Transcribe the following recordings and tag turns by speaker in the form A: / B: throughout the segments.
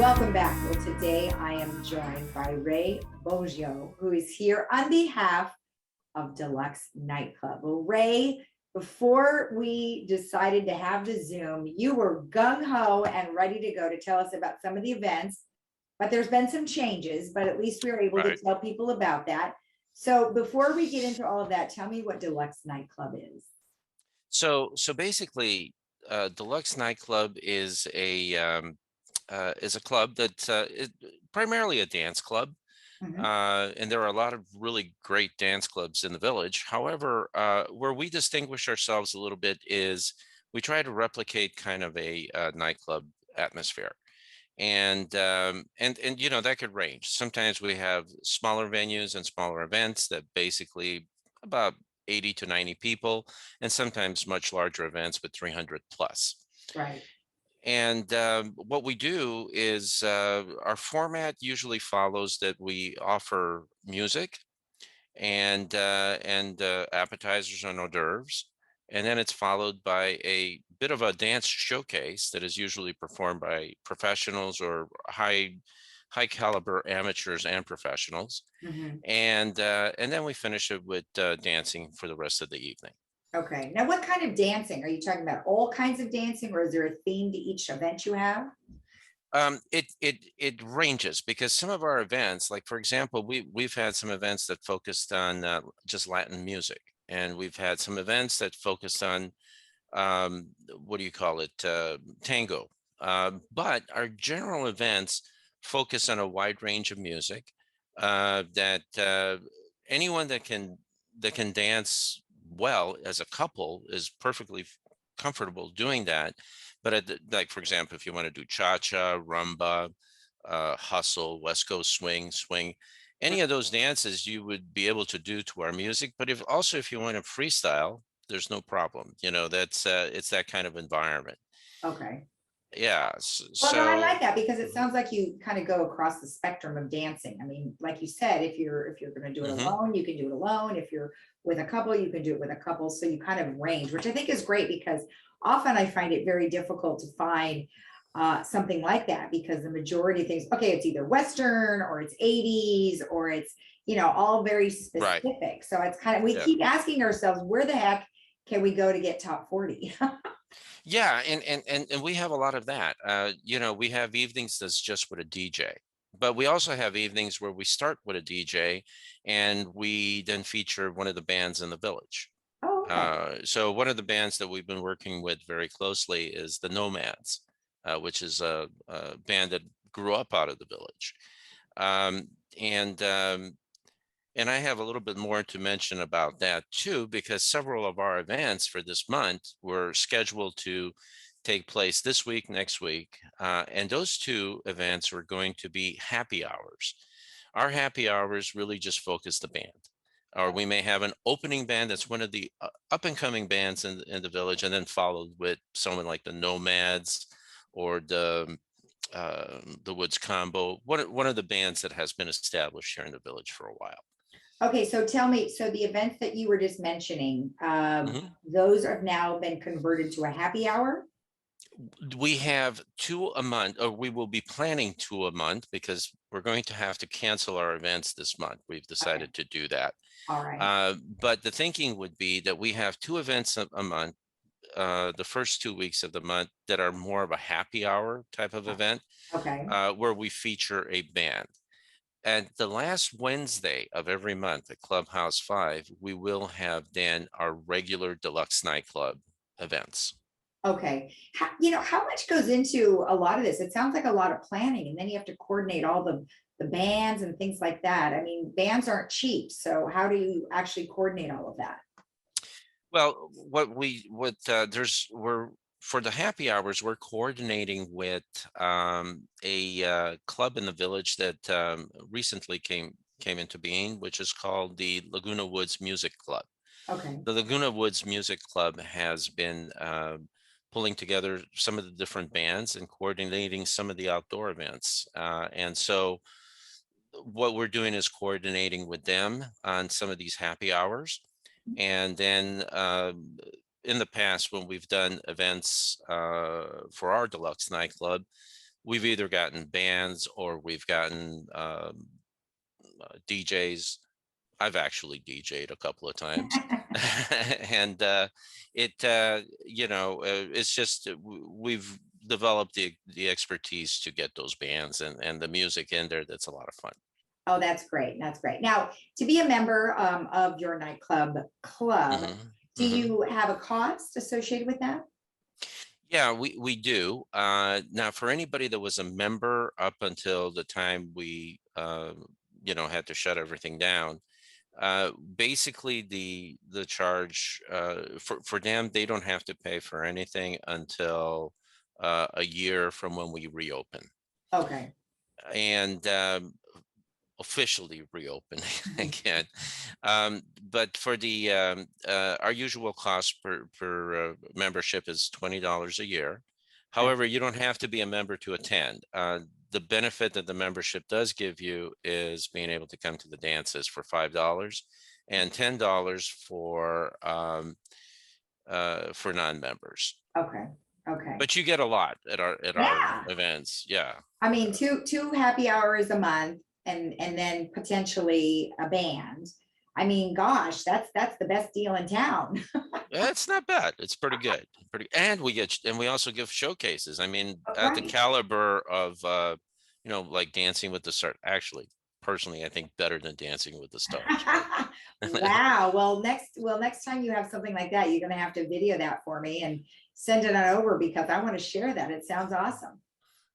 A: Welcome back. Well, today I am joined by Ray Boggio, who is here on behalf of Delux Nightclub. Well, Ray, before we decided to have the Zoom, you were gung-ho and ready to go to tell us about some of the events, but there's been some changes, but at least we were able to tell people about that. So before we get into all of that, tell me what Delux Nightclub is.
B: So basically, Deluxe Nightclub is a club that is primarily a dance club,
A: Mhm.
B: and there are a lot of really great dance clubs in the village. However, where we distinguish ourselves a little bit is we try to replicate kind of a, nightclub atmosphere, and that could range. Sometimes we have smaller venues and smaller events that basically about 80 to 90 people, and sometimes much larger events with 300 plus.
A: Right.
B: And what we do is our format usually follows that we offer music and appetizers and hors d'oeuvres, and then it's followed by a bit of a dance showcase that is usually performed by professionals or high caliber amateurs and professionals,
A: Mhm.
B: and then we finish it with dancing for the rest of the evening.
A: Okay. Now, what kind of dancing? Are you talking about all kinds of dancing, or is there a theme to each event you have?
B: It ranges because some of our events, like for example, we've had some events that focused on just Latin music, and we've had some events that focused on what do you call it, tango. But our general events focus on a wide range of music that anyone that can dance well as a couple is perfectly comfortable doing that. But like for example, if you want to do cha-cha, rumba, hustle, West Coast swing, any of those dances you would be able to do to our music. But if you want to freestyle, there's no problem. That's it's that kind of environment.
A: Okay.
B: Yeah.
A: Well, no, I
B: So
A: like that because it
B: mhm,
A: sounds like you kind of go across the spectrum of dancing. I mean, like you said, if you're going to do it
B: mhm.
A: alone, you can do it alone. If you're with a couple, you can do it with a couple. So you kind of range, which I think is great because often I find it very difficult to find something like that because the majority of things, okay, it's either Western or it's 80s or it's, all very
B: Right.
A: specific. So it's kind of, we
B: Yeah.
A: keep asking ourselves, where the heck can we go to get top 40?
B: Yeah, and we have a lot of that. We have evenings that's just with a DJ, but we also have evenings where we start with a DJ, and we then feature one of the bands in the village.
A: Oh, okay.
B: So one of the bands that we've been working with very closely is the Nomads, which is a band that grew up out of the village. Um, and and I have a little bit more to mention about that too, because several of our events for this month were scheduled to take place this week, next week. And those two events were going to be happy hours. Our happy hours really just focus the band. Or we may have an opening band that's one of the up and coming bands in the village, and then followed with someone like the Nomads or the Woods Combo, one of the bands that has been established here in the village for a while.
A: Okay, so tell me, so the events that you were just mentioning,
B: Mhm.
A: those have now been converted to a happy hour?
B: We have two a month, or we will be planning two a month because we're going to have to cancel our events this month. We've
A: Okay,
B: decided to do that.
A: all right,
B: But the thinking would be that we have two events a month, the first 2 weeks of the month, that are more of a happy hour type of event,
A: okay,
B: where we feature a band. And the last Wednesday of every month at Clubhouse 5, we will have then our regular Deluxe Nightclub events.
A: okay. How much goes into a lot of this? It sounds like a lot of planning, and then you have to coordinate all the bands and things like that. I mean, bands aren't cheap, so how do you actually coordinate all of that?
B: Well, we're for the happy hours, we're coordinating with a club in the village that recently came into being, which is called the Laguna Woods Music Club.
A: Okay,
B: The Laguna Woods Music Club has been pulling together some of the different bands and coordinating some of the outdoor events. And so what we're doing is coordinating with them on some of these happy hours. And then in the past, when we've done events for our Deluxe Nightclub, we've either gotten bands or we've gotten DJs. I've actually DJ'd a couple of times. And it's just we've developed the expertise to get those bands and the music in there. That's a lot of fun.
A: Oh, that's great. That's great. Now, to be a member of your nightclub club, do you have a cost associated with that?
B: Yeah, we do. Now, for anybody that was a member up until the time we had to shut everything down, basically the charge for them, they don't have to pay for anything until a year from when we reopen.
A: Okay.
B: And officially reopen again. But for the our usual cost per membership is $20 a year. However, you don't have to be a member to attend. The benefit that the membership does give you is being able to come to the dances for $5 and $10 for non-members.
A: Okay. Okay.
B: But you get a lot at our events. Yeah.
A: I mean, two happy hours a month and then potentially a band. I mean, gosh, that's the best deal in town.
B: It's not bad. It's pretty good. And we also give showcases. I mean, at the
A: Right.
B: caliber of like Dancing with the Stars. Actually, personally, I think better than Dancing with the Stars.
A: Wow. Well, next time you have something like that, you're gonna have to video that for me and send it on over because I want to share that. It sounds awesome.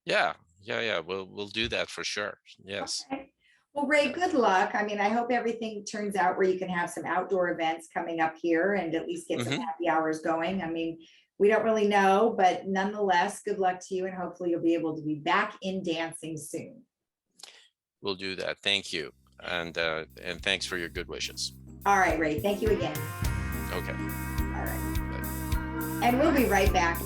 B: Yeah. We'll do that for sure. Yes.
A: Okay. Well, Ray, good luck. I mean, I hope everything turns out where you can have some outdoor events coming up here and at least get some happy hours going. I mean, we don't really know, but nonetheless, good luck to you and hopefully you'll be able to be back in dancing soon.
B: We'll do that. Thank you. And thanks for your good wishes.
A: All right, Ray. Thank you again.
B: Okay.
A: All right. And we'll be right back